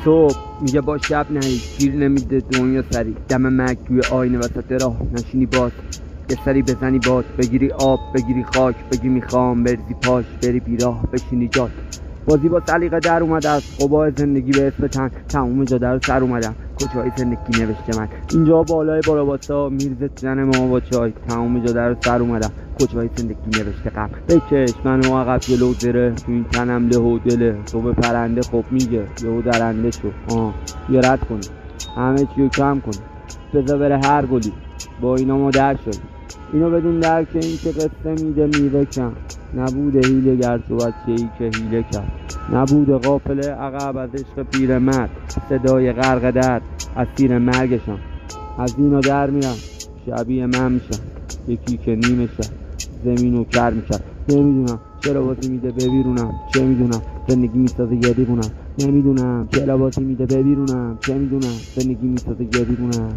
صبح میگه با شب نهی، گیر نمیده دنیا سری، دم مرگ توی آینه وسط راه نشینی باز، یه سری بزنی باد، بگیری آب بگیری خاک، بگی میخوام بریزی پاش بری بیراه بشینی جاد. بازی با سلیقه در اومد از قبای زندگی به اسم تن، تموم جاده رو سر اومدم کجای زندگی نوشته من، اینجا بالای باراباسا میرزه زن ما با چای، تموم جاده رو سر اومدم کجای زندگی نوشته غم. بکش منو عقب جلو دره، تو این تنم له و دله، تو به پرنده خب میگه یهو درنده شو، بیا رد کنی همه چیو کم کنی، بذار بره هر گلی، با اینا ما در شدیم. اینو بدون درک این که قصه میده میوه کم، نبوده حیله گر تو بچه‌ای که حیله کرد، نبوده قافله عقب از عشق پیرمرد، صدای غرق درد اسیر مرگشم، از اینا در میرم شبیه من میشم، یکی که نیمشه زمینو کر میکرد. نمیدونم چه لباسی میده ببیرونم، چه میدونم زندگی میسازه یه دیوونم، نمیدونم چه لباسی میده ببیرونم، چه میدونم زندگی میسازه یه دیوونم.